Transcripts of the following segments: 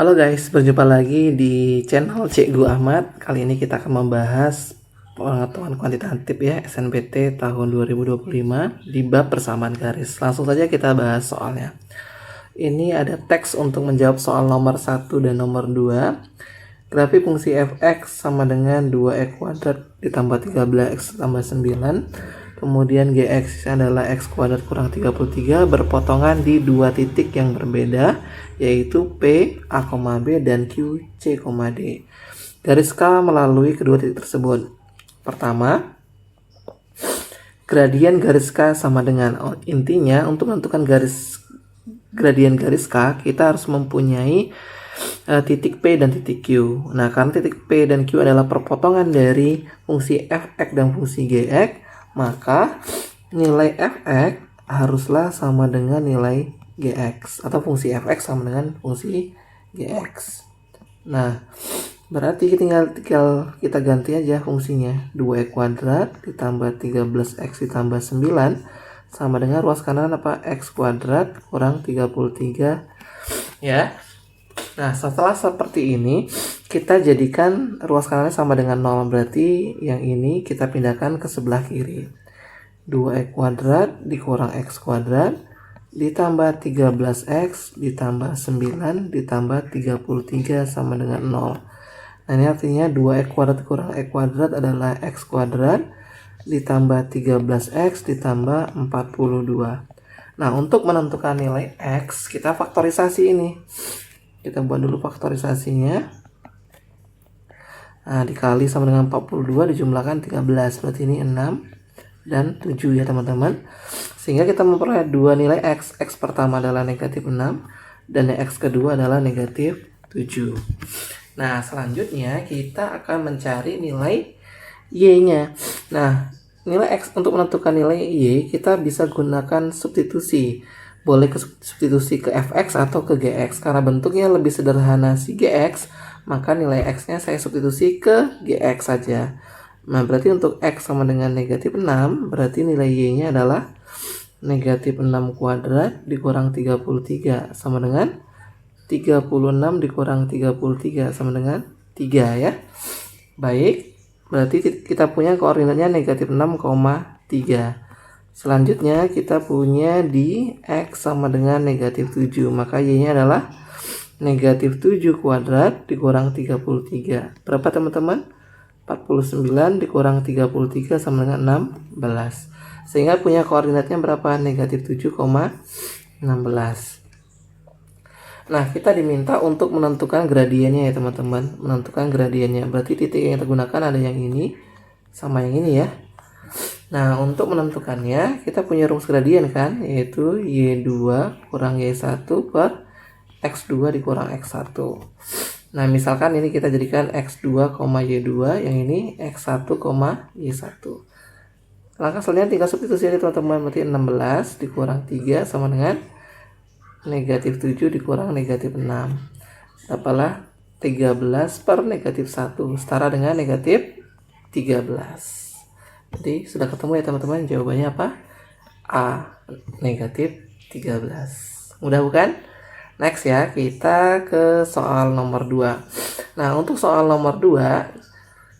Halo guys, berjumpa lagi di channel Cikgu Ahmad. Kali ini kita akan membahas pengetahuan kuantitatif ya, SNMPT tahun 2025 di bab persamaan garis. Langsung saja kita bahas soalnya. Ini ada teks untuk menjawab soal nomor 1 dan nomor 2. Grafik fungsi fx sama dengan 2e kuadrat ditambah 13x tambah 9. Kemudian gx adalah x kuadrat kurang 33 berpotongan di dua titik yang berbeda, yaitu P, A, B, dan Q, C, D. Garis K melalui kedua titik tersebut. Pertama, gradien garis K sama dengan, intinya untuk menentukan gradien garis K, kita harus mempunyai titik P dan titik Q. Nah, karena titik P dan Q adalah perpotongan dari fungsi fx dan fungsi gx, maka nilai fx haruslah sama dengan nilai gx, atau fungsi fx sama dengan fungsi gx. Nah, berarti tinggal kita ganti aja fungsinya. 2e kuadrat ditambah 13x ditambah 9 sama dengan ruas kanan apa? X kuadrat kurang 33 ya. Nah, setelah seperti ini, kita jadikan ruas kanannya sama dengan 0. Berarti yang ini kita pindahkan ke sebelah kiri. 2e kuadrat dikurang x kuadrat ditambah 13x ditambah 9 ditambah 33 sama dengan 0. Nah, ini artinya 2e kuadrat kurang e kuadrat adalah x kuadrat ditambah 13x ditambah 42. Nah, untuk menentukan nilai x, kita faktorisasi ini. Kita buat dulu faktorisasinya. Nah, dikali sama dengan 42 dijumlahkan 13. Berarti ini 6 dan 7 ya teman-teman. Sehingga kita memperoleh dua nilai x. X pertama adalah negatif 6 dan x kedua adalah negatif 7. Nah, selanjutnya kita akan mencari nilai y-nya. Nah, nilai x, untuk menentukan nilai y kita bisa gunakan substitusi. Boleh substitusi ke fx atau ke gx. Karena bentuknya lebih sederhana si gx, maka nilai x-nya saya substitusi ke gx saja. Nah, berarti untuk x sama dengan negatif 6, berarti nilai y-nya adalah negatif 6 kuadrat dikurang 33 sama dengan 36 dikurang 33 sama dengan 3 ya. Baik, berarti kita punya koordinatnya negatif 6,3. Selanjutnya kita punya di x sama dengan negatif 7. Maka y-nya adalah negatif 7 kuadrat dikurang 33. Berapa teman-teman? 49 dikurang 33 sama dengan 16. Sehingga punya koordinatnya berapa? Negatif 7,16. Nah, kita diminta untuk menentukan gradiennya ya teman-teman. Menentukan gradiennya. Berarti titik yang kita gunakan ada yang ini sama yang ini ya. Nah, untuk menentukannya kita punya rumus gradien kan, yaitu y2 kurang y1 per x2 dikurang x1. Nah, misalkan ini kita jadikan x2, y2, yang ini x1, y1. Langkah selanjutnya tinggal substitusi aja teman-teman. Berarti 16 dikurang 3 sama dengan negatif 7 dikurang negatif 6. Dapatlah 13 per negatif 1 setara dengan negatif 13. Jadi sudah ketemu ya teman-teman, jawabannya apa? A, negatif 13. Mudah bukan? Next ya, kita ke soal nomor 2. Nah, untuk soal nomor 2,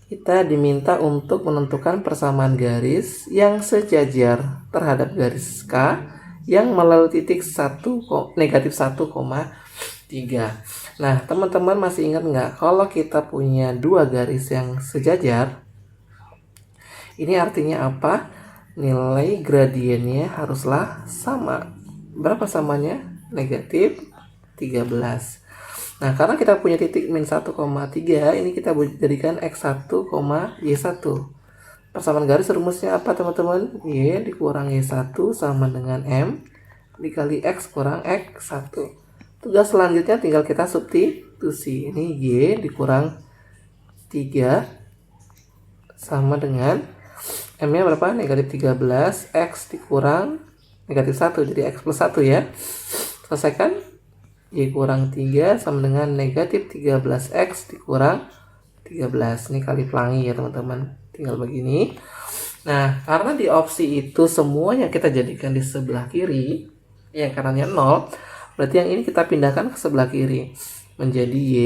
kita diminta untuk menentukan persamaan garis yang sejajar terhadap garis K yang melalui titik negatif 1,3. Nah, teman-teman masih ingat nggak kalau kita punya dua garis yang sejajar? Ini artinya apa? Nilai gradiennya haruslah sama. Berapa samanya? Negatif 13. Nah, karena kita punya titik min 1,3, ini kita jadikan x1, y1. Persamaan garis rumusnya apa teman-teman? Y dikurang y1 sama dengan m dikali x kurang x1. Tugas selanjutnya tinggal kita substitusi. Ini y dikurang 3 sama dengan m-nya berapa? Negatif 13, x dikurang negatif 1, jadi x plus 1 ya. Selesaikan. Y kurang 3 sama dengan negatif 13x dikurang 13. Ini kali pelangi ya teman-teman. Tinggal begini. Nah, karena di opsi itu semuanya kita jadikan di sebelah kiri, yang kanannya 0, berarti yang ini kita pindahkan ke sebelah kiri. menjadi Y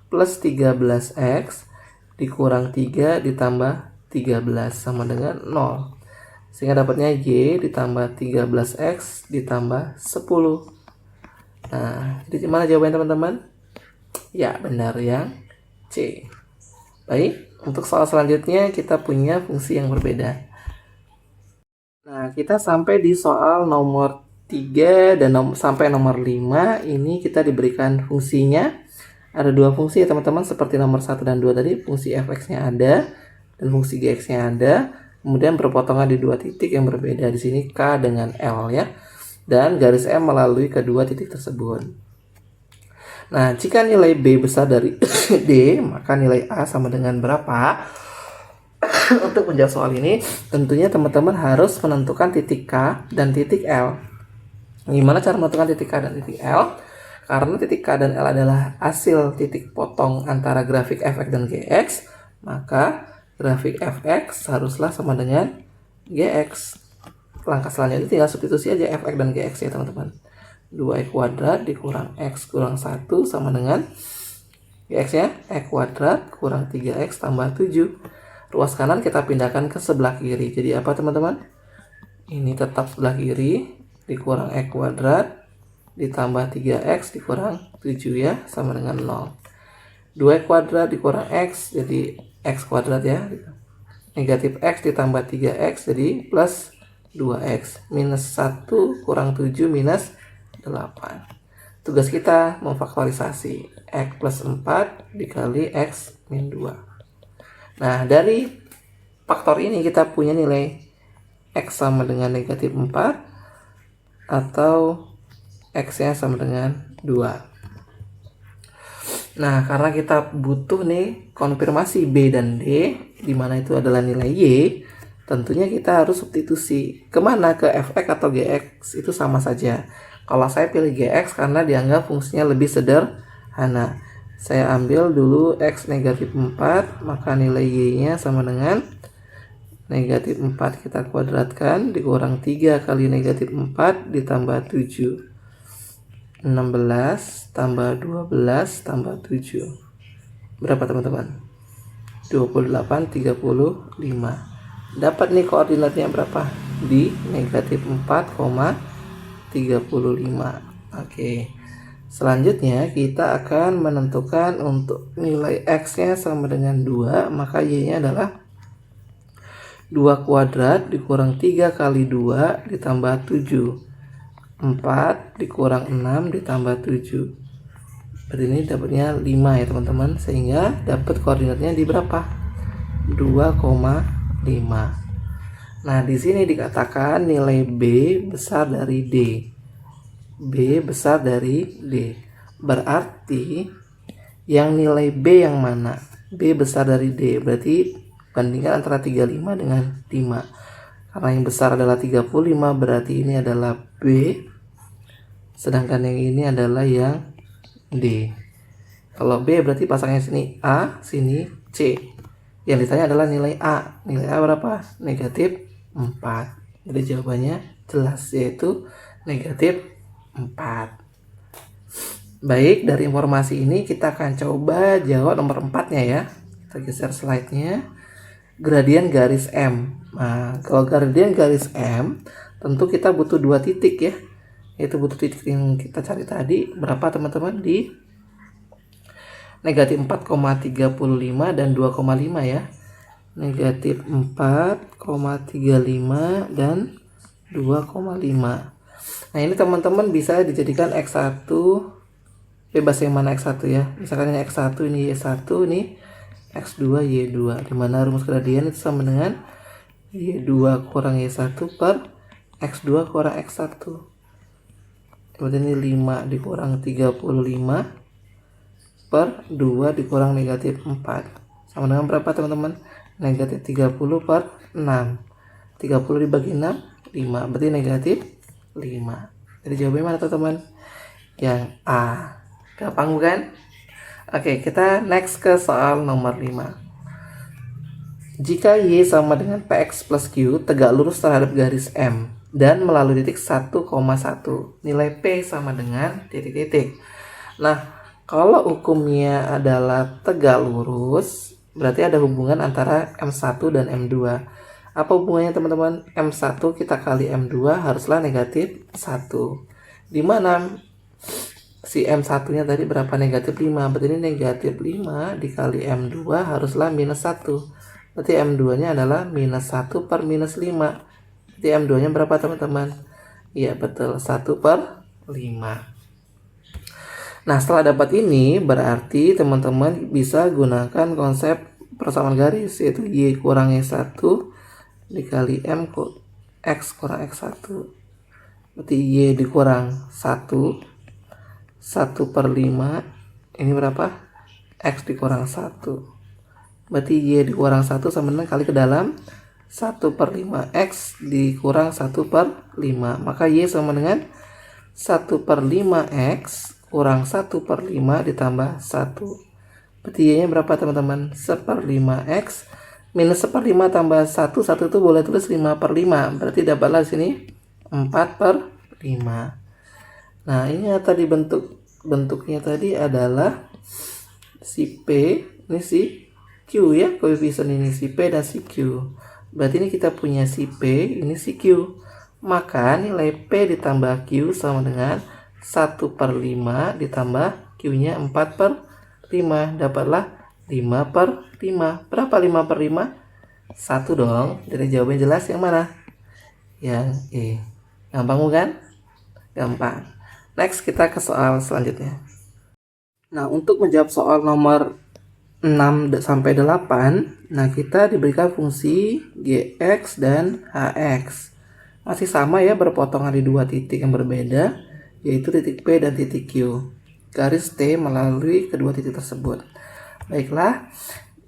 plus 13X dikurang 3 ditambah 13 sama dengan 0. Sehingga dapatnya Y ditambah 13X ditambah 10. Nah, jadi gimana jawabannya teman-teman? Ya, benar yang C. Baik, untuk soal selanjutnya kita punya fungsi yang berbeda. Nah, kita sampai di soal nomor 3 dan sampai nomor 5. Ini kita diberikan fungsinya. Ada dua fungsi ya teman-teman, seperti nomor 1 dan 2 tadi, fungsi fx-nya ada dan fungsi gx-nya ada. Kemudian berpotongan di dua titik yang berbeda, di sini K dengan L ya. Dan garis M melalui kedua titik tersebut. Nah, jika nilai B besar dari D, maka nilai A sama dengan berapa? Untuk menjawab soal ini, tentunya teman-teman harus menentukan titik K dan titik L. Gimana cara menentukan titik K dan titik L? Karena titik K dan L adalah hasil titik potong antara grafik fx dan gx, maka grafik fx haruslah sama dengan gx. Langkah selanjutnya tinggal substitusi aja fx dan gx ya teman-teman. 2x kuadrat dikurang x kurang 1 sama dengan gx nya x kuadrat kurang 3x tambah 7. Ruas kanan kita pindahkan ke sebelah kiri. Jadi apa teman-teman? Ini tetap sebelah kiri dikurang x kuadrat ditambah 3x dikurang 7 ya, sama dengan 0. 2x kuadrat dikurang x jadi x kuadrat ya. Negatif x ditambah 3x jadi plus 2x. Minus 1 kurang 7 minus 8. Tugas kita memfaktorisasi x plus 4 dikali x min 2. Nah, dari faktor ini kita punya nilai x sama dengan negatif 4 atau x-nya sama dengan 2. Nah, karena kita butuh nih konfirmasi B dan D, di mana itu adalah nilai Y, tentunya kita harus substitusi. Kemana? Ke fx atau gx, itu sama saja. Kalau saya pilih gx karena dianggap fungsinya lebih sederhana. Saya ambil dulu x negatif 4, maka nilai y-nya sama dengan negatif 4 kita kuadratkan, dikurang 3 kali negatif 4 ditambah 7. 16 tambah 12 tambah 7. Berapa teman-teman? 28, 35. Dapat nih koordinatnya berapa? Di negatif 4,35. Oke. Selanjutnya kita akan menentukan untuk nilai x-nya sama dengan 2, maka y-nya adalah 2 kuadrat dikurang 3 kali 2 ditambah 7. 4 dikurang 6 ditambah 7. Berarti ini dapatnya 5 ya teman-teman, sehingga dapat koordinatnya di berapa? 2,5. Nah, di sini dikatakan nilai B besar dari D. B besar dari D. Berarti yang nilai B yang mana? B besar dari D. Berarti bandingkan antara 35 dengan 5. Karena yang besar adalah 35, berarti ini adalah B. Sedangkan yang ini adalah yang D. Kalau B berarti pasangnya sini A, sini C. Yang ditanya adalah nilai A. Nilai A berapa? Negatif 4. Jadi jawabannya jelas, yaitu negatif 4. Baik, dari informasi ini kita akan coba jawab nomor 4-nya ya. Kita geser slide-nya. Gradien garis M. Nah, kalau gradien garis M, tentu kita butuh dua titik ya. Yaitu butuh titik yang kita cari tadi. Berapa teman-teman? Di negatif 4,35 dan 2,5 ya. Negatif 4,35 dan 2,5. Nah, ini teman-teman bisa dijadikan X1, bebas yang mana X1 ya. Misalkan ini X1, ini Y1, ini X2, Y2. Dimana rumus gradien itu sama dengan Y2 kurang Y1 per X2 kurang X1. Berarti ini 5 dikurang 35 per 2 dikurang negatif 4. Sama dengan berapa teman-teman? Negatif 30 per 6. 30 dibagi 6, 5. Berarti negatif 5. Jadi jawabannya mana teman-teman? Yang A. Gampang bukan? Oke, kita next ke soal nomor 5. Jika Y sama dengan PX plus Q tegak lurus terhadap garis M dan melalui titik 1,1, nilai P sama dengan titik-titik. Nah, Kalau hukumnya adalah tegak lurus, berarti ada hubungan antara M1 dan M2. Apa hubungannya teman-teman? M1 kita kali M2 haruslah negatif 1. Dimana si M1-nya tadi berapa? Negatif 5. Berarti ini negatif 5 dikali M2 haruslah minus 1. Berarti M2-nya adalah minus 1 per minus 5. Berarti M2-nya berapa teman-teman? Iya betul, 1 per 5. Nah, setelah dapat ini, berarti teman-teman bisa gunakan konsep persamaan garis, yaitu Y kurang Y1 dikali X kurang X1. Berarti Y dikurang 1, 1 per 5, ini berapa? X dikurang 1. Berarti Y dikurang 1 sama dengan kali ke dalam 1 per 5, X dikurang 1 per 5. Maka Y sama dengan 1 per 5X kurang 1 per 5 ditambah 1. Berarti Y-nya berapa teman-teman? 1/5X minus 1/5 tambah 1. 1 itu boleh tulis 5 per 5. Berarti dapatlah sini 4 per 5. Nah, ini tadi bentuknya tadi adalah si P, ini si Q ya, koefisien ini si P dan si Q. Berarti ini kita punya si P, ini si Q. Maka nilai P ditambah Q sama dengan 1 per 5 ditambah Q-nya 4 per 5. Dapatlah 5 per 5. Berapa 5 per 5? 1 dong. Jadi jawabannya jelas yang mana? Yang E. Gampang bukan? Gampang. Next kita ke soal selanjutnya. Nah, untuk menjawab soal nomor 6 sampai 8, nah kita diberikan fungsi Gx dan Hx. Masih sama ya, berpotongan di dua titik yang berbeda, yaitu titik P dan titik Q. Garis T melalui kedua titik tersebut. Baiklah,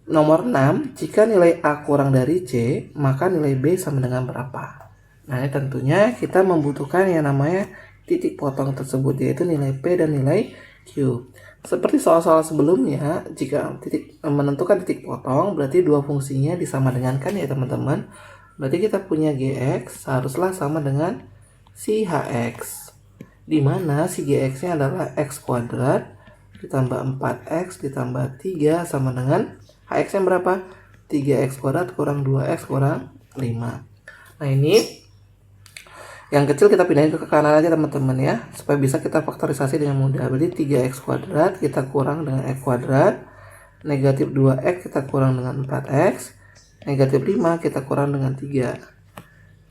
nomor 6, jika nilai A kurang dari C, maka nilai B sama dengan berapa? Nah, ini tentunya kita membutuhkan yang namanya titik potong tersebut, yaitu nilai P dan nilai Q. Seperti soal-soal sebelumnya, jika menentukan titik potong, berarti dua fungsinya disamadengankan ya teman-teman. Berarti kita punya Gx haruslah sama dengan si Hx. Di mana si Gx-nya adalah X kuadrat ditambah 4X ditambah 3 sama dengan Hx-nya berapa? 3X kuadrat kurang 2X kurang 5. Nah, ini yang kecil kita pindahin ke kanan aja teman-teman ya, supaya bisa kita faktorisasi dengan mudah. Berarti 3X kuadrat kita kurang dengan X kuadrat, negatif 2X kita kurang dengan 4X, negatif 5 kita kurang dengan 3.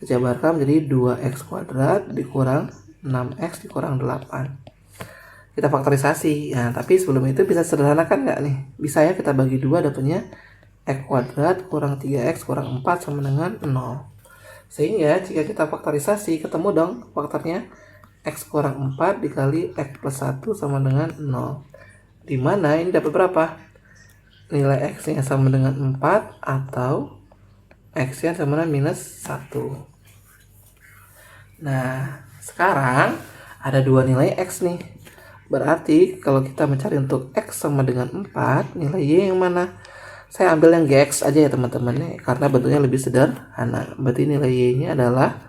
Kita jabarkan menjadi 2X kuadrat dikurang 6X dikurang 8. Kita faktorisasi. Nah, tapi sebelum itu bisa sederhanakan nggak nih? Bisa ya, kita bagi 2 dapatnya X kuadrat kurang 3X kurang 4 sama dengan 0. Sehingga jika kita faktorisasi, ketemu dong faktornya X kurang 4 dikali X plus 1 sama dengan 0. Dimana ini dapat berapa? Nilai X-nya sama dengan 4 atau X-nya sama dengan minus 1. Nah, sekarang ada dua nilai X nih. Berarti kalau kita mencari untuk X sama dengan 4, nilai Y yang mana? Saya ambil yang Gx aja ya teman-teman nih, karena bentuknya lebih sederhana. Berarti nilai Y-nya adalah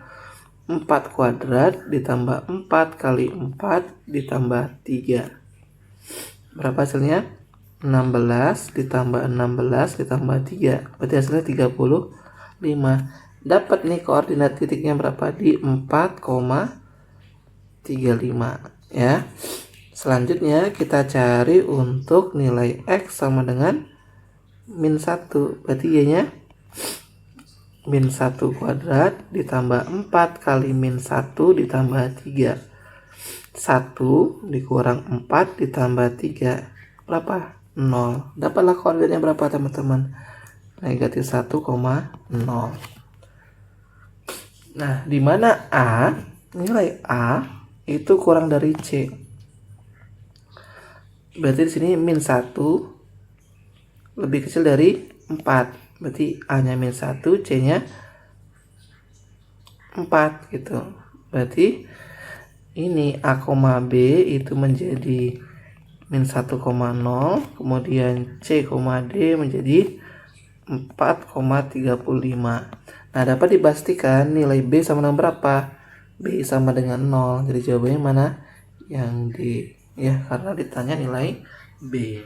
4 kuadrat ditambah 4 kali 4 ditambah 3. Berapa hasilnya? 16 ditambah 16 ditambah 3. Berarti hasilnya 35. Dapat nih koordinat titiknya berapa? Di 4,35 ya. Selanjutnya kita cari untuk nilai X sama dengan min 1. Berarti Y-nya min 1 kuadrat ditambah 4 kali min 1 ditambah 3. 1 dikurang 4 ditambah 3. Berapa? 0. Dapatlah koordinatnya berapa teman-teman? Negatif 1,0. Nah, di mana A, nilai A itu kurang dari C. Berarti di sini min 1 lebih kecil dari 4. Berarti A-nya min 1, C-nya 4 gitu. Berarti ini A, B itu menjadi min 1,0, kemudian C, D menjadi 4,35. Nah, dapat dipastikan nilai B sama dengan berapa? B sama dengan 0. Jadi jawabannya mana? Yang D. ya, karena ditanya nilai B.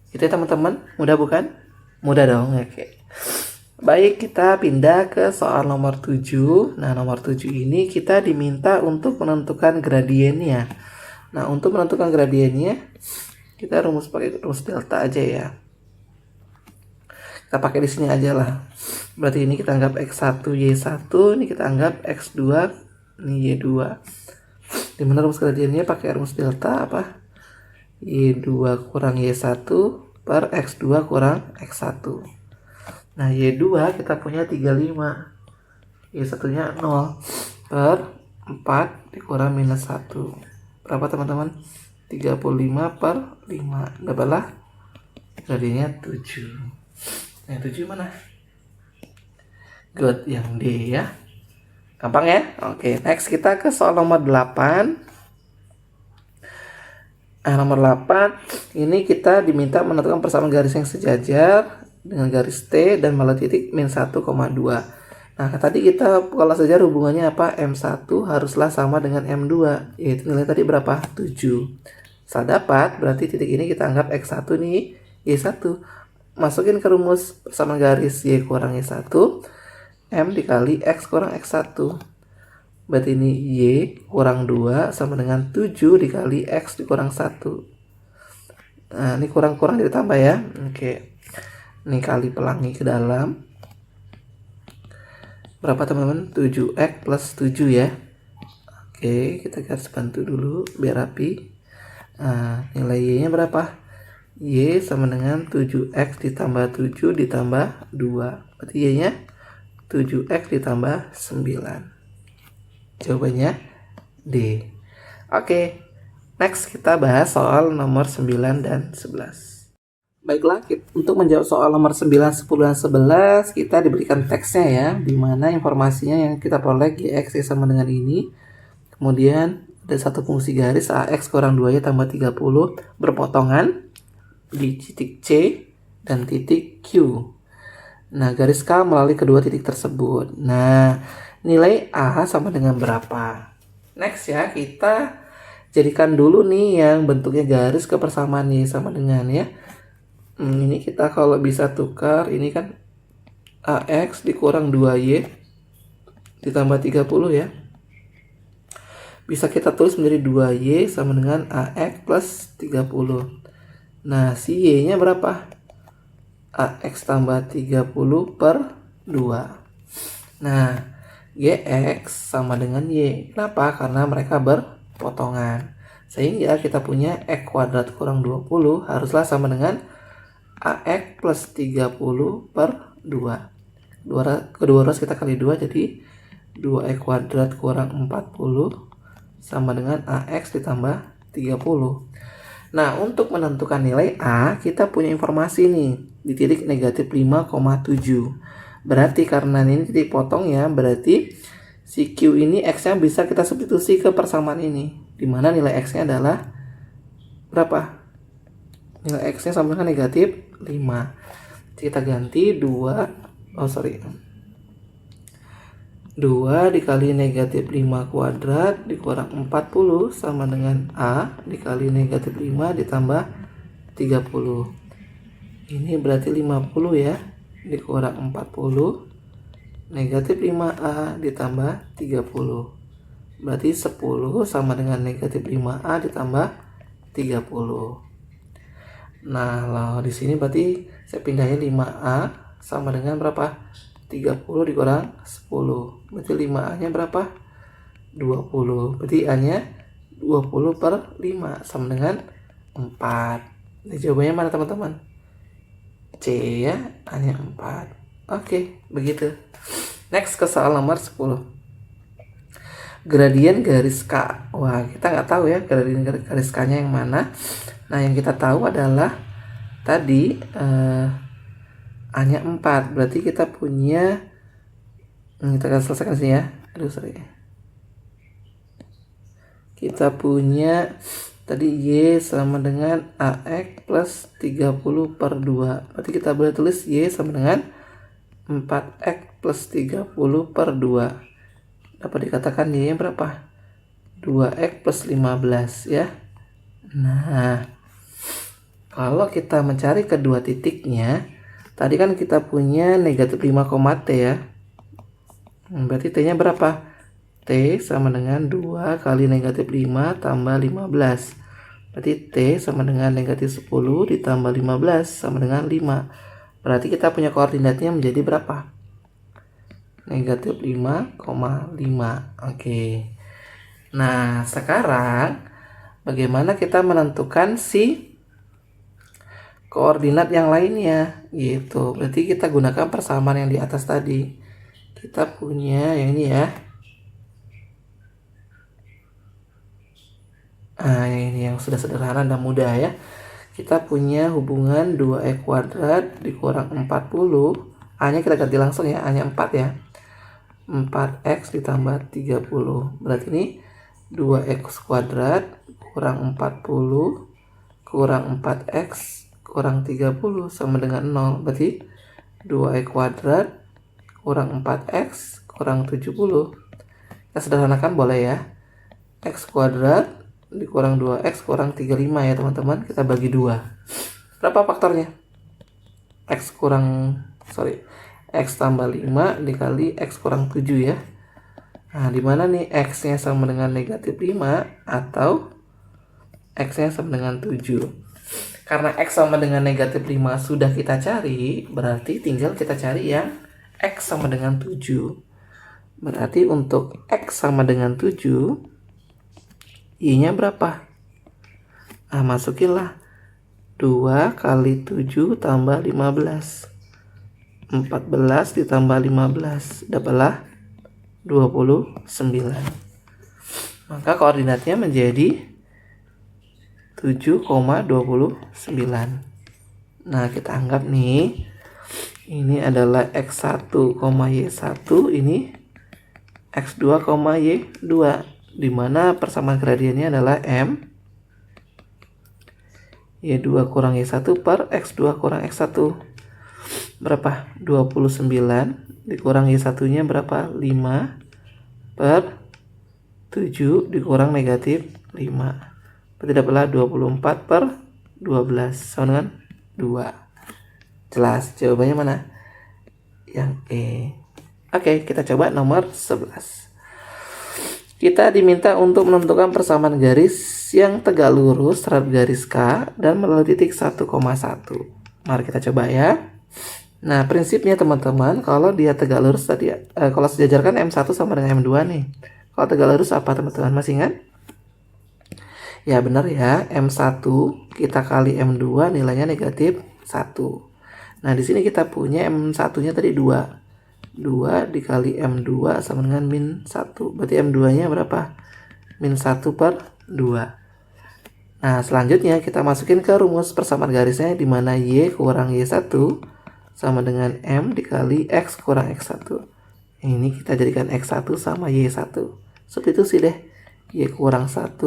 Itu ya teman-teman, mudah bukan? Mudah dong, oke. Baik, kita pindah ke soal nomor 7. Nah, nomor 7 ini kita diminta untuk menentukan gradiennya. Nah, untuk menentukan gradiennya, kita pakai rumus delta aja ya. Kita pakai di sini aja lah. Berarti ini kita anggap X1, Y1, ini kita anggap X2, ini Y2. Dimana rumus gradiennya pakai rumus delta apa? Y2 kurang Y1 per X2 kurang X1. Nah, Y2 kita punya 35. Y1 nya 0 per 4 dikurang minus 1. Berapa teman-teman? 35 per 5. Dapatlah gradiennya 7. Nah, 7 mana? Good, yang D ya. Gampang ya? Oke, next kita ke soal nomor 8. Nomor 8 ini kita diminta menentukan persamaan garis yang sejajar dengan garis T dan malah titik min 1,2. Nah, tadi kita kalau sejajar hubungannya apa? M1 haruslah sama dengan M2, yaitu nilai tadi berapa? 7. Setelah dapat, berarti titik ini kita anggap X1 nih, Y1. Masukin ke rumus persamaan garis Y kurang Y1, M dikali X kurang X1. Berarti ini Y kurang 2 sama dengan 7 dikali X dikurang 1. Nah, ini kurang-kurang ditambah ya. Oke. Ini kali pelangi ke dalam. Berapa teman-teman? 7X plus 7 ya. Oke, kita garis bantu dulu biar rapi. Nah, nilai Y-nya berapa? Y sama dengan 7X ditambah 7 ditambah 2. Berarti Y-nya 7X ditambah 9. Jawabannya D. Oke, next kita bahas soal nomor 9 dan 11. Baiklah, untuk menjawab soal nomor 9, 10, dan 11 kita diberikan teksnya ya, dimana informasinya yang kita peroleh Gx sama dengan ini. Kemudian ada satu fungsi garis AX kurang 2Y tambah 30 berpotongan di titik C dan titik Q. Nah, garis K melalui kedua titik tersebut. Nah, nilai A sama dengan berapa? Next ya, kita jadikan dulu nih yang bentuknya garis kepersamaan Y sama dengan ya. Ini kita kalau bisa tukar, ini kan AX dikurang 2Y ditambah 30 ya. Bisa kita tulis menjadi 2Y sama dengan AX plus 30. Nah, si Y-nya berapa? AX tambah 30 per 2. Nah, Gx sama dengan Y. Kenapa? Karena mereka berpotongan. Sehingga kita punya X kuadrat kurang 20 haruslah sama dengan AX plus 30 per 2. Kedua ruas kita kali 2 jadi 2X kuadrat kurang 40 sama dengan AX ditambah 30. Nah, untuk menentukan nilai A, kita punya informasi nih di titik negatif 5,7. Berarti karena ini titik potong ya, berarti si Q ini X-nya bisa kita substitusi ke persamaan ini. Dimana nilai X-nya adalah berapa? Nilai X-nya sama dengan negatif 5. Kita ganti 2 dikali negatif 5 kuadrat dikurang 40 sama dengan A dikali negatif 5 ditambah 30. Ini berarti 50 ya, dikurang 40 negatif 5A ditambah 30. Berarti 10 sama dengan negatif 5A ditambah 30. Nah, lalu di sini berarti saya pindahin 5A sama dengan berapa? 30 dikurang 10. Berarti 5A-nya berapa? 20. Berarti A-nya 20 per 5 sama dengan 4. Nah, jawabannya mana teman-teman? C ya, A-nya 4. Oke, begitu. Next ke soal nomor 10. Gradien garis K. Wah, kita nggak tahu ya gradien garis K-nya yang mana. Nah, yang kita tahu adalah tadi A-nya 4. Berarti kita punya, kita akan selesaikan sini ya. Kita punya tadi Y sama dengan AX plus 30 per 2. Berarti kita boleh tulis Y sama dengan 4X plus 30 per 2. Dapat dikatakan Y nya berapa? 2X plus 15 ya. Nah, kalau kita mencari kedua titiknya, tadi kan kita punya negatif 5, T ya. Berarti T-nya berapa? T sama dengan 2 kali negatif 5 tambah 15. Berarti T sama dengan negatif 10 ditambah 15 sama dengan 5. Berarti kita punya koordinatnya menjadi berapa? Negatif 5,5. Oke. Nah, sekarang bagaimana kita menentukan si koordinat yang lainnya? Gitu. Berarti kita gunakan persamaan yang di atas tadi. Kita punya yang ini ya. Yang ini yang sudah sederhana dan mudah ya. Kita punya hubungan 2e kuadrat dikurang 40. A-nya kita ganti langsung ya, A-nya 4 ya. 4x ditambah 30. Berarti ini 2x kuadrat kurang 40 kurang 4x kurang 30 sama dengan 0. Berarti 2e kuadrat kurang 4x kurang 70. Kita sederhanakan boleh ya. X kuadrat dikurang 2x kurang 35 ya teman-teman. Kita bagi 2. Berapa faktornya? X tambah 5 dikali X kurang 7 ya. Nah, dimana nih X-nya sama dengan negatif 5 atau X-nya sama dengan 7. Karena X sama dengan negatif 5 sudah kita cari, berarti tinggal kita cari yang X sama dengan 7. Berarti untuk X sama dengan 7, Y-nya berapa? Nah, masukinlah 2 kali 7 tambah 15. 14 ditambah 15 dapatlah 29. Maka koordinatnya menjadi 7,29. Nah, kita anggap nih ini adalah X1, Y1, ini X2, Y2, di mana persamaan gradiennya adalah M Y2 kurang Y1 per X2 kurang X1. Berapa? 29 dikurang Y1-nya berapa? 5 per 7 dikurang negatif 5. Berarti dapatlah 24 per 12 sama dengan 2. Jelas jawabannya mana? Yang E. Oke, kita coba nomor 11. Kita diminta untuk menentukan persamaan garis yang tegak lurus terhadap garis K dan melalui titik 1,1. Mari kita coba ya. Nah, prinsipnya teman-teman, kalau dia tegak lurus tadi, kalau sejajar kan M1 sama dengan M2 nih. Kalau tegak lurus apa teman-teman? Masih ingat? Ya benar ya, M1 kita kali M2 nilainya negatif 1. Nah, di sini kita punya M1-nya tadi 2. 2 dikali M2 sama dengan min 1. Berarti M2-nya berapa? Min 1 per 2. Nah, selanjutnya kita masukin ke rumus persamaan garisnya, di mana Y kurang Y1 sama dengan M dikali X kurang X1. Ini kita jadikan X1 sama Y1. Substitusi deh. Y kurang 1,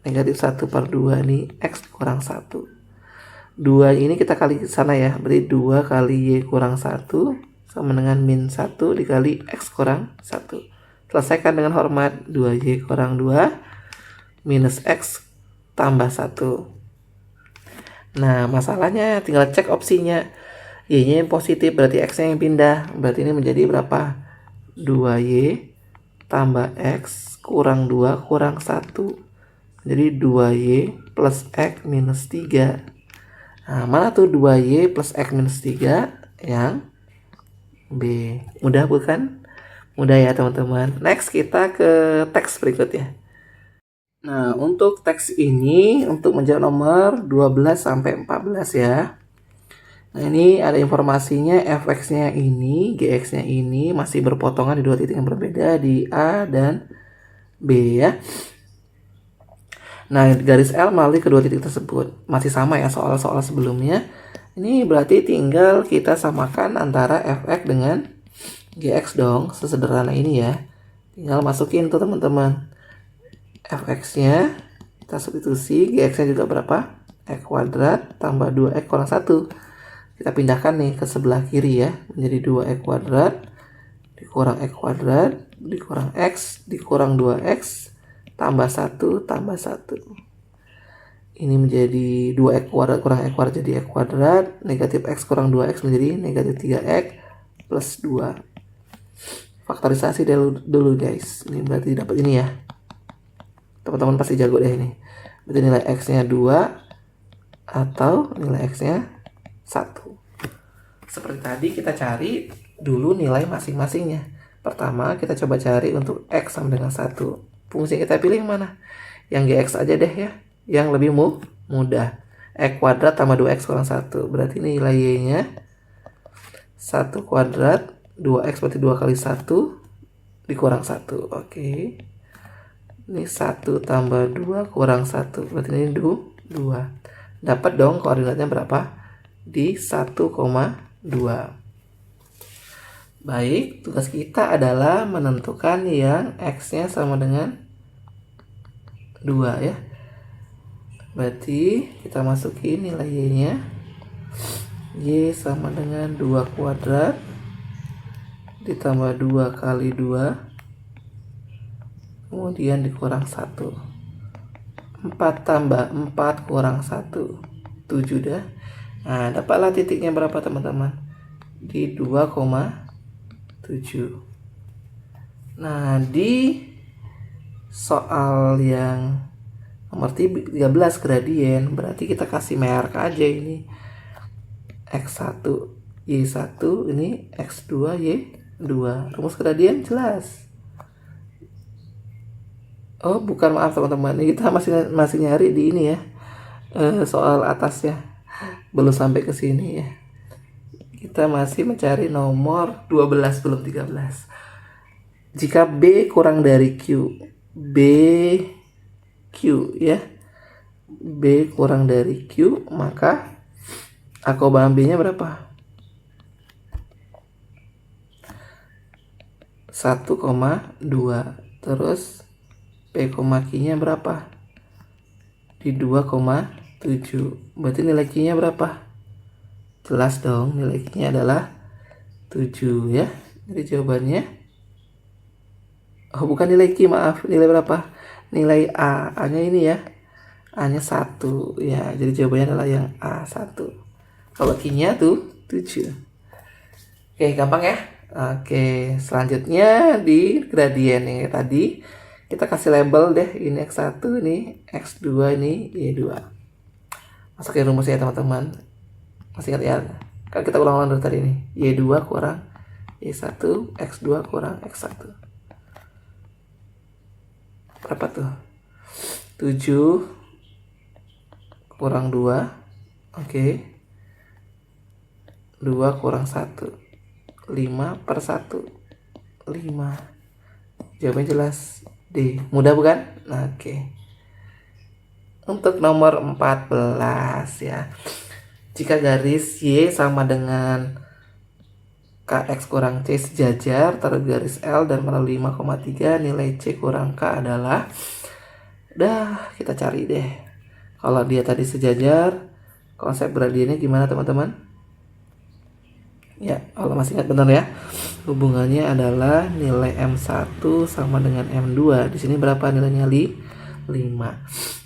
negatif 1 per 2 nih, X kurang 1. 2 ini kita kali ke sana ya, berarti 2 kali Y kurang 1 sama dengan min 1 dikali X kurang 1. Selesaikan dengan hormat 2Y kurang 2 minus X tambah 1. Nah, masalahnya tinggal cek opsinya. Y-nya yang positif, berarti X-nya yang pindah. Berarti ini menjadi berapa? 2Y tambah X kurang 2 kurang 1. Jadi 2Y plus X minus 3. Nah, mana tuh 2Y plus X minus 3? Yang B. Mudah bukan? Mudah ya teman-teman. Next kita ke teks berikutnya. Nah, untuk teks ini untuk menjawab nomor 12 sampai 14 ya. Nah, ini ada informasinya, fx-nya ini, gx-nya ini masih berpotongan di dua titik yang berbeda di A dan B ya. Nah, garis L melalui kedua titik tersebut masih sama ya soal-soal sebelumnya. Ini berarti tinggal kita samakan antara fx dengan gx dong, sesederhana ini ya. Tinggal masukin tuh teman-teman. Fx-nya kita substitusi, gx-nya juga berapa? X kuadrat tambah 2x kurang 1. Kita pindahkan nih ke sebelah kiri ya, menjadi 2x kuadrat dikurang x kuadrat dikurang x dikurang 2x tambah 1 tambah 1. ini menjadi 2x kuadrat kurang x kuadrat jadi x kuadrat, negatif x kurang 2x menjadi negatif 3x plus 2. Faktorisasi dulu guys. Ini berarti dapat ini ya. Teman-teman pasti jago deh ini. Berarti nilai x-nya 2 atau nilai x-nya 1. Seperti tadi kita cari dulu nilai masing-masingnya. Pertama kita coba cari untuk x sama dengan 1. Fungsi yang kita pilih yang mana? Yang gx aja deh ya. Yang lebih mudah. X kuadrat tambah 2x kurang 1. Berarti nilai y-nya 1 kuadrat 2x berarti 2 kali 1 dikurang 1. Oke. Ini 1 tambah 2 kurang 1. Berarti ini 2. Dapat dong koordinatnya berapa? Di 1,2. Baik, tugas kita adalah menentukan yang x-nya sama dengan 2 ya. Berarti kita masukin nilai y-nya. Y sama dengan 2 kuadrat ditambah 2 kali 2 kemudian dikurang 1. 4 tambah 4 kurang 1 7 dah. Nah dapatlah titiknya berapa teman-teman? Di 2,7. Nah di soal yang nomor 13 gradien berarti kita kasih merek aja ini x1 y1 ini x2 y2. Rumus gradien jelas. Oh bukan, maaf teman-teman, ini kita masih nyari di ini ya, soal atasnya belum sampai ke sini ya. Kita masih mencari nomor 12 belum 13. Jika B kurang dari Q, ya, B kurang dari Q, maka akoban B-nya berapa? 1,2. Terus P, Q-nya berapa? Di 2,7. Berarti nilai Q-nya berapa? Jelas dong, nilai Q-nya adalah 7 ya. Jadi jawabannya, oh bukan nilai Q, maaf, nilai berapa? Nilai A, A-nya ini ya, A-nya 1 ya. Jadi jawabannya adalah yang A1. Kalau Q-nya tuh 7. Oke, gampang ya. Oke, selanjutnya di gradien yang tadi kita kasih label deh, ini x1, ini x2, ini y2. Masukin rumusnya ya teman-teman. Masih ingat ya? Kan kita ulang-ulang dari tadi nih. Y2 kurang y1, x2 kurang x1. Berapa tuh? 7 kurang 2. Oke. 2 kurang 1. 5 per 1. 5. Jawabannya jelas D. Mudah bukan? Nah, oke. Untuk nomor 14 ya. Jika garis Y sama dengan KX kurang C sejajar, taruh garis L dan melalui 5,3, nilai C kurang K adalah, kita cari deh. Kalau dia tadi sejajar, konsep gradiennya gimana teman-teman? Ya, kalau masih ingat benar ya. Hubungannya adalah nilai M1 sama dengan M2. Di sini berapa nilainya? 5.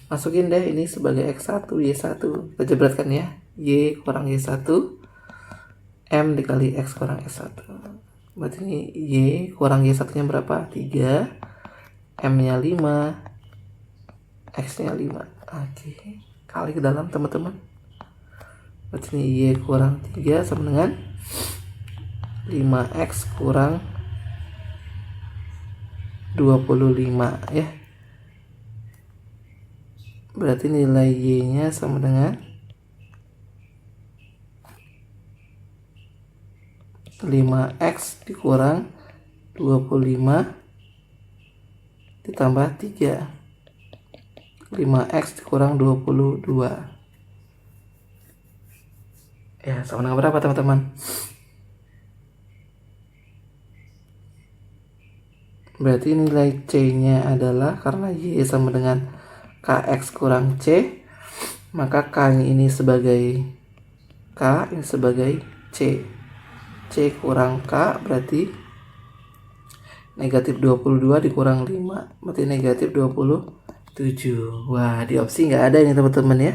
Masukin deh ini sebagai X1, Y1. Kita jebretkan ya. Y kurang Y1. M dikali X kurang S1. Berarti ini Y kurang Y1-nya berapa? 3. M-nya 5. X-nya 5. Oke. Kali ke dalam teman-teman. Berarti ini Y kurang 3 sama dengan 5x kurang 25 ya. Berarti nilai Y-nya sama dengan 5x dikurang 25 ditambah 3. 5x dikurang 22. Ya, sama dengan berapa teman-teman? Berarti nilai C-nya adalah, karena Y sama dengan KX kurang C, maka K ini sebagai K, ini sebagai C. C kurang K berarti negatif 22 dikurang 5, berarti negatif 25. 7. Wah, di opsi nggak ada ini teman-teman ya.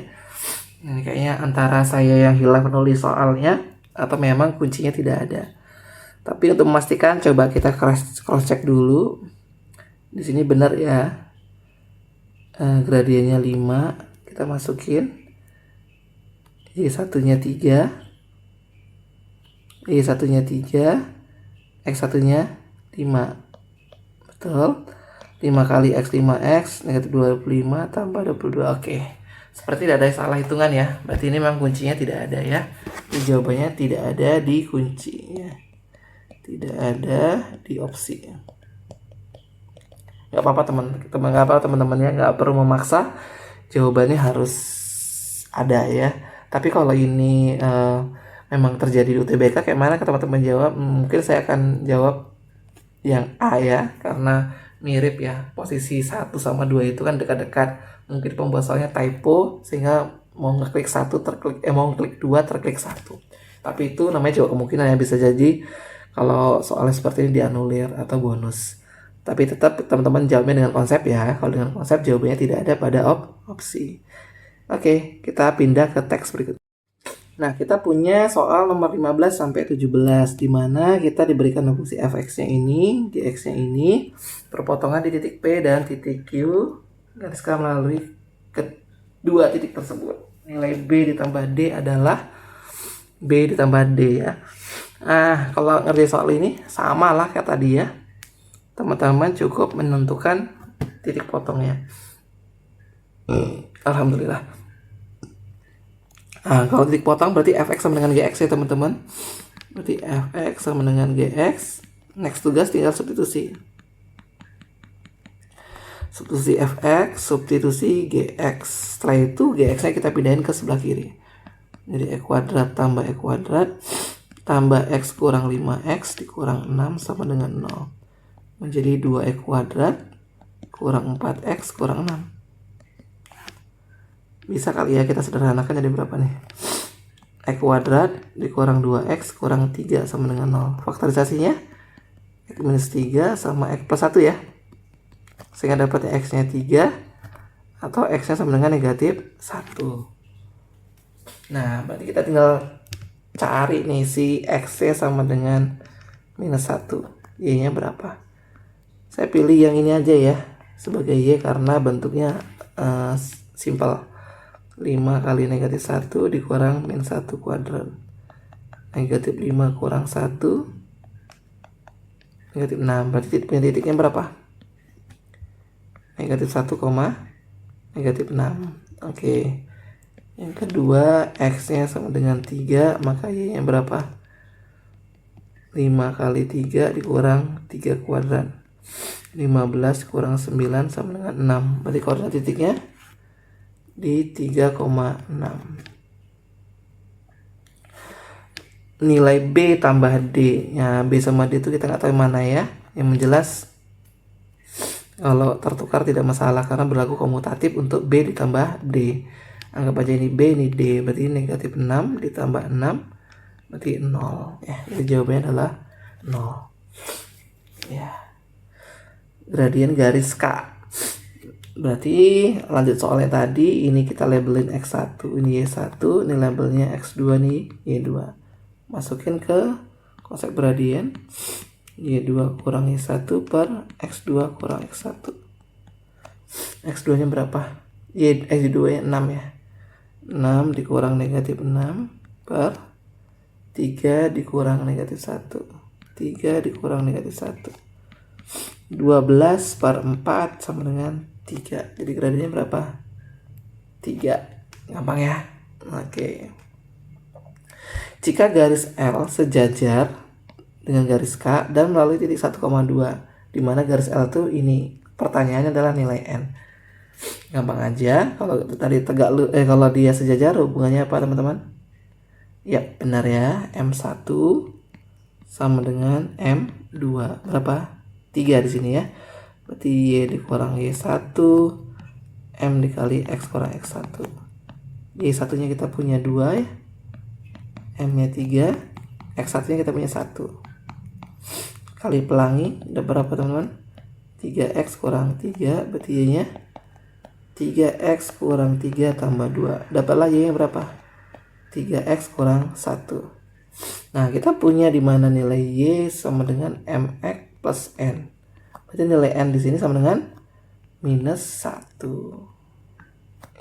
Ini kayaknya antara saya yang hilang menulis soalnya atau memang kuncinya tidak ada. Tapi untuk memastikan coba kita cross check dulu. Di sini benar ya. Gradiennya 5, kita masukin. Y satunya 3, Y satunya 3, X satunya 5. Betul. 5 kali X 5X negatif 25 tambah 22. Oke. Seperti tidak ada salah hitungan ya. Berarti ini memang kuncinya tidak ada ya. Jadi jawabannya tidak ada di kuncinya. Tidak ada di opsi. Gak apa-apa teman-teman ya. Gak perlu memaksa. Jawabannya harus ada ya. Tapi kalau ini memang terjadi di UTBK kayak mana teman-teman jawab? Mungkin saya akan jawab yang A ya, karena mirip ya, posisi 1 sama 2 itu kan dekat-dekat. Mungkin pembuat soalnya typo sehingga mau ngeklik 1 terklik mau ngeklik 2 terklik 1. Tapi itu namanya juga kemungkinan ya, bisa jadi kalau soalnya seperti ini dianulir atau bonus. Tapi tetap teman-teman jawabnya dengan konsep ya. Kalau dengan konsep jawabannya tidak ada pada opsi. Oke, kita pindah ke teks berikutnya. Nah, kita punya soal nomor 15 sampai 17 di mana kita diberikan fungsi fx-nya ini, gx-nya ini, perpotongan di titik P dan titik Q gariskan melalui kedua titik tersebut. Nilai B ditambah D adalah B ditambah D ya. Kalau ngerti soal ini sama lah kayak tadi ya. Teman-teman cukup menentukan titik potongnya. Alhamdulillah. Kalau titik potong berarti fx sama dengan gx ya teman-teman. Berarti fx sama dengan gx. Next tugas tinggal substitusi. Substitusi fx, substitusi gx. Setelah itu gx-nya kita pindahin ke sebelah kiri. Jadi e kuadrat tambah e kuadrat tambah x kurang 5x dikurang 6 sama dengan 0. Menjadi 2e kuadrat kurang 4x kurang 6. Bisa kali ya kita sederhanakan jadi berapa nih? E kuadrat dikurang 2x kurang 3 sama dengan 0. Faktorisasinya x minus 3 sama x plus 1 ya. Sehingga dapatnya x-nya 3 atau x-nya sama dengan negatif 1. Nah, berarti kita tinggal cari nih si x-nya sama dengan minus 1. Y-nya berapa? Saya pilih yang ini aja ya sebagai y karena bentuknya simpel. 5 kali negatif 1 dikurang min 1 kuadrat. Negatif 5 kurang 1 negatif 6. Berarti titiknya berapa? Negatif 1, negatif 6. Oke. Yang kedua x-nya sama dengan 3, maka y-nya berapa? 5 kali 3 dikurang 3 kuadrat. 15 kurang 9 sama dengan 6. Berarti koordinat titiknya di 3,6. Nilai B tambah D. Ya, B sama D itu kita nggak tahu mana ya. Yang menjelas kalau tertukar tidak masalah karena berlaku komutatif untuk B ditambah D. Anggap aja ini B, ini D. Berarti negatif 6 ditambah 6 berarti 0. Ya, jadi jawabannya adalah 0. Ya. Gradien garis K. Berarti lanjut soalnya tadi, ini kita labelin X1, ini Y1, ini labelnya X2 nih, Y2. Masukin ke konsep gradien. Y2 kurang Y1 per X2 kurang X1. X2 nya berapa? X2 nya 6 ya. 6 dikurang negatif 6 per 3 dikurang negatif 1. 3 dikurang negatif 1. 12 per 4 sama dengan 3. Jadi gradiennya berapa? 3. Gampang ya? Oke. Jika garis L sejajar dengan garis K dan melalui titik 1,2, di mana garis L itu ini. Pertanyaannya adalah nilai N. Gampang aja. Kalau tadi kalau dia sejajar hubungannya apa teman-teman? Ya, benar ya. M1 sama dengan M2. Berapa? 3 di sini ya. Berarti Y dikurang Y1 M dikali X kurang X1. Y1 nya kita punya 2 ya, M nya 3, X1 nya kita punya 1. Kali pelangi ada berapa teman-teman? 3X kurang 3 berarti Y nya 3x kurang 3 tambah 2. Dapatlah Y-nya berapa? 3x kurang 1. Nah, kita punya di mana nilai Y sama dengan mx plus n. Berarti nilai n di sini sama dengan minus 1.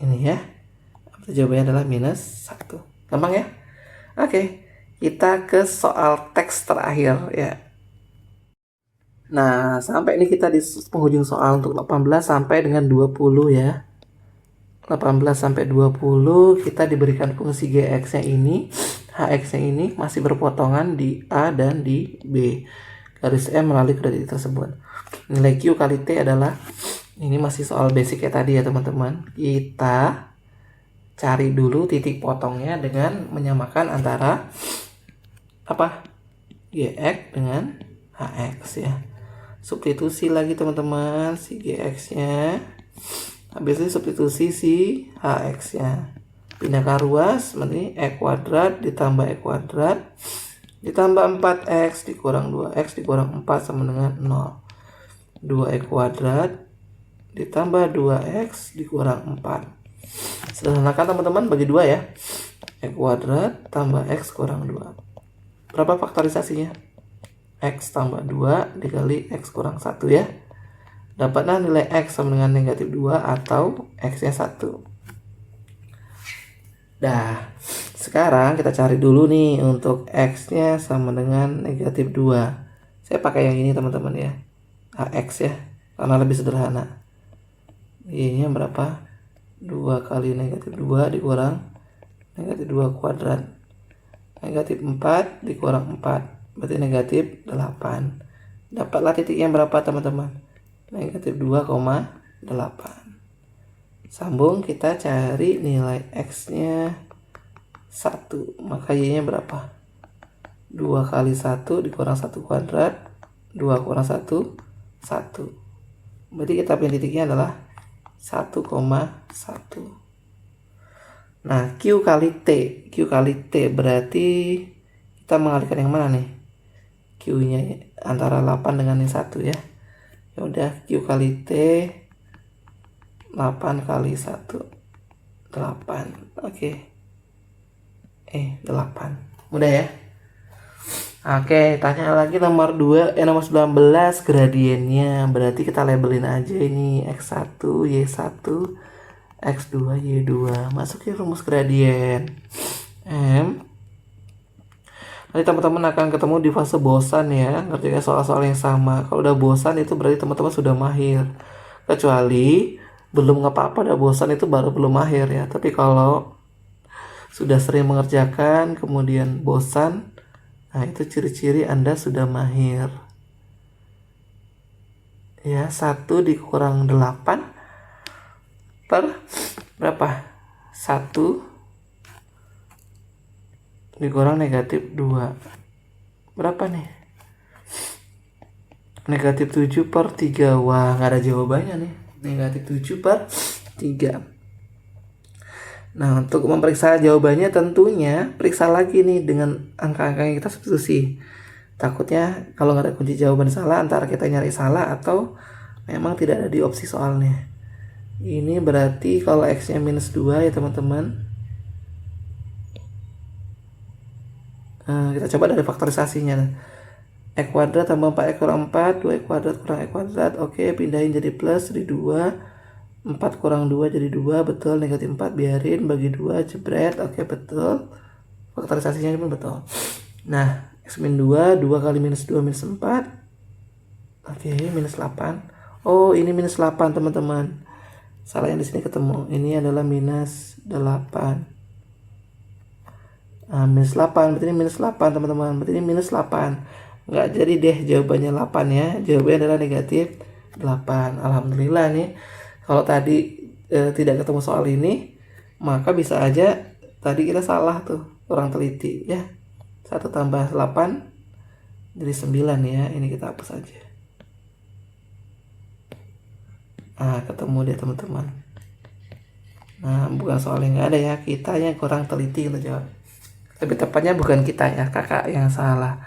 Ini ya. Jawabannya adalah minus 1. Gampang ya? Oke, kita ke soal teks terakhir ya. Nah, sampai ini kita di penghujung soal untuk 18 sampai dengan 20 ya. 18 sampai 20 kita diberikan fungsi gx-nya ini, hx-nya ini masih berpotongan di A dan di B. Garis M melalui gradian tersebut. Nilai Q kali T adalah, ini masih soal basic ya tadi ya teman-teman. Kita cari dulu titik potongnya dengan menyamakan antara apa? Gx dengan hx ya. Substitusi lagi teman-teman si gx-nya. Habis itu substitusi si hx-nya. Pindahkan ruas, berarti e kuadrat ditambah e kuadrat ditambah 4x dikurang 2x dikurang 4 sama dengan 0. 2e kuadrat ditambah 2x dikurang 4. Sederhanakan teman-teman, bagi 2 ya. E kuadrat tambah x kurang 2. Berapa faktorisasinya? X tambah 2 dikali x kurang 1 ya. Dapatlah nilai x sama dengan negatif 2 atau x-nya 1. Nah, sekarang kita cari dulu nih untuk x-nya sama dengan negatif 2. Saya pakai yang ini teman-teman ya. Ax ya, karena lebih sederhana. Y-nya berapa? 2 kali negatif 2 dikurang negatif 2 kuadrat. Negatif 4 dikurang 4. Berarti negatif 8. Dapatlah titiknya berapa teman-teman? Negatif 2,8. Sambung, kita cari nilai x-nya 1. Maka y-nya berapa? 2 kali 1 dikurang 1 kuadrat. 2 kurang 1, 1. Berarti kita pilih titiknya adalah 1,1. Nah, Q kali T. Q kali T berarti kita mengalihkan yang mana nih? Q-nya antara 8 dengan yang 1 ya. Ya udah, Q kali T 8 kali 1 8. Oke. 8. Mudah ya? Oke, tanya lagi nomor 2, nomor 19 gradiennya. Berarti kita labelin aja ini x1, y1, x2, y2. Masukin rumus gradien. Nanti teman-teman akan ketemu di fase bosan ya, ngerjain soal-soal yang sama. Kalau udah bosan itu berarti teman-teman sudah mahir. Kecuali belum apa-apa udah bosan itu baru belum mahir ya. Tapi kalau sudah sering mengerjakan kemudian bosan, nah itu ciri-ciri Anda sudah mahir. Ya, 1 dikurang 8 per berapa? 1 dikurang negatif 2. Berapa nih? Negatif 7 per 3. Wah, nggak ada jawabannya nih. Negatif 7 per 3. Nah, untuk memeriksa jawabannya tentunya periksa lagi nih dengan angka-angka yang kita substitusi. Takutnya kalau nggak ada kunci jawaban salah, antara kita nyari salah atau memang tidak ada di opsi soalnya. Ini berarti kalau x-nya minus 2 ya teman-teman. Nah, kita coba dari faktorisasinya. E kuadrat tambah 4e kurang 4, 2e kuadrat kurang e kuadrat. Oke, pindahin jadi plus, jadi 2. 4 kurang 2 jadi 2, betul. Negatif 4 biarin, bagi 2, jebret. Oke, betul. Faktorisasinya pun betul. Nah, x min 2, 2 kali minus 2 minus 4. Oke, minus 8. Oh, ini minus 8 teman-teman. Salah yang di sini ketemu. Ini adalah minus 8. Nah, minus 8, berarti ini minus 8 teman-teman. Berarti ini minus 8. Nggak jadi deh jawabannya 8 ya. Jawabannya adalah negatif 8. Alhamdulillah nih. Kalau tadi tidak ketemu soal ini, maka bisa aja tadi kita salah tuh, kurang teliti ya. 1 tambah 8 jadi 9 ya. Ini kita hapus aja. Nah, ketemu dia teman-teman. Nah, bukan soal yang nggak ada ya, kita yang kurang teliti untuk jawab. Tapi tepatnya bukan kita ya, kakak yang salah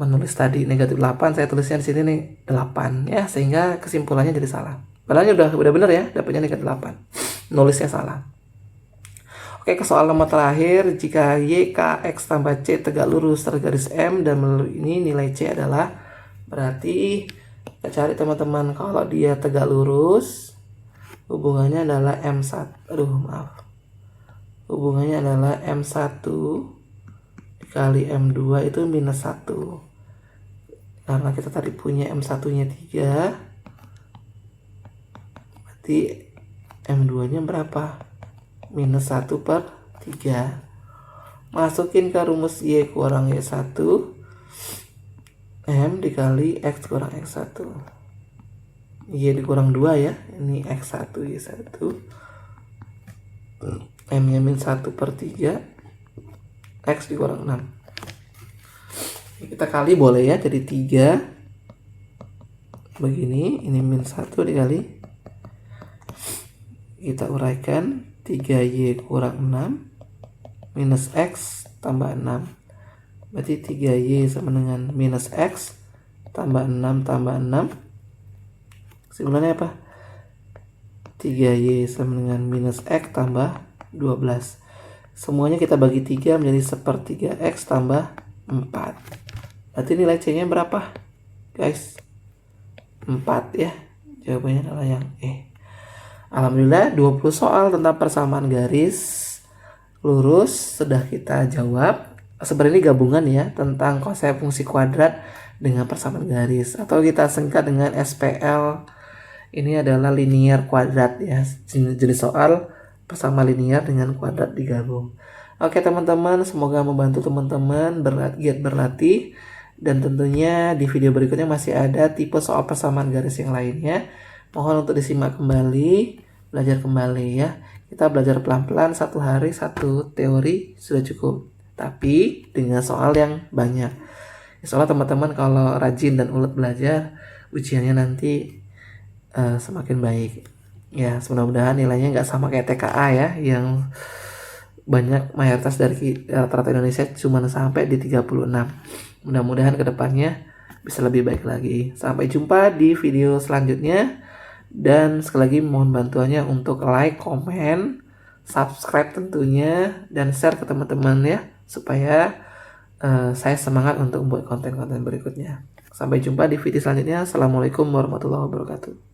menulis tadi negatif 8, saya tulisnya di sini nih 8 ya, sehingga kesimpulannya jadi salah. Padahal udah bener ya, dapatnya negatif 8. Nulisnya salah. Oke, ke soal nomor terakhir, jika Y, K, X tambah C tegak lurus tergaris M dan melalui ini nilai C adalah, berarti kita cari teman-teman, kalau dia tegak lurus hubungannya adalah M1. Hubungannya adalah M1 dikali M2 itu minus 1. Karena kita tadi punya M1 nya 3, berarti M2 nya berapa? Minus 1/3. Masukin ke rumus Y kurang Y1, M dikali X kurang X1. Y dikurang 2 ya, ini X1 Y1, M nya min 1/3, X dikurang 6. Kita kali boleh ya, jadi 3 begini, ini min 1 dikali, kita uraikan 3Y kurang 6 minus X tambah 6, berarti 3Y sama dengan minus X tambah 6 tambah 6, kesimpulannya apa? 3Y sama dengan minus X tambah 12. Semuanya kita bagi 3 menjadi 1/3 X tambah 4. Berarti nilai C nya berapa guys? 4 ya. Jawabannya adalah yang E. Alhamdulillah 20 soal tentang persamaan garis lurus sudah kita jawab. Sebenarnya ini gabungan ya tentang konsep fungsi kuadrat dengan persamaan garis, atau kita singkat dengan SPL. Ini adalah linear kuadrat ya, jenis soal persamaan linear dengan kuadrat digabung. Oke teman-teman, semoga membantu teman-teman giat berlatih, dan tentunya di video berikutnya masih ada tipe soal persamaan garis yang lainnya. Mohon untuk disimak kembali, belajar kembali ya. Kita belajar pelan-pelan, 1 hari 1 teori sudah cukup. Tapi dengan soal yang banyak. Soalnya teman-teman kalau rajin dan ulet belajar, ujiannya nanti semakin baik. Ya, mudah-mudahan nilainya nggak sama kayak TKA ya, yang banyak mayoritas dari rata-rata Indonesia cuma sampai di 36. Mudah-mudahan kedepannya bisa lebih baik lagi. Sampai jumpa di video selanjutnya. Dan sekali lagi mohon bantuannya untuk like, komen, subscribe tentunya, dan share ke teman-teman ya, supaya saya semangat untuk membuat konten-konten berikutnya. Sampai jumpa di video selanjutnya. Assalamualaikum warahmatullahi wabarakatuh.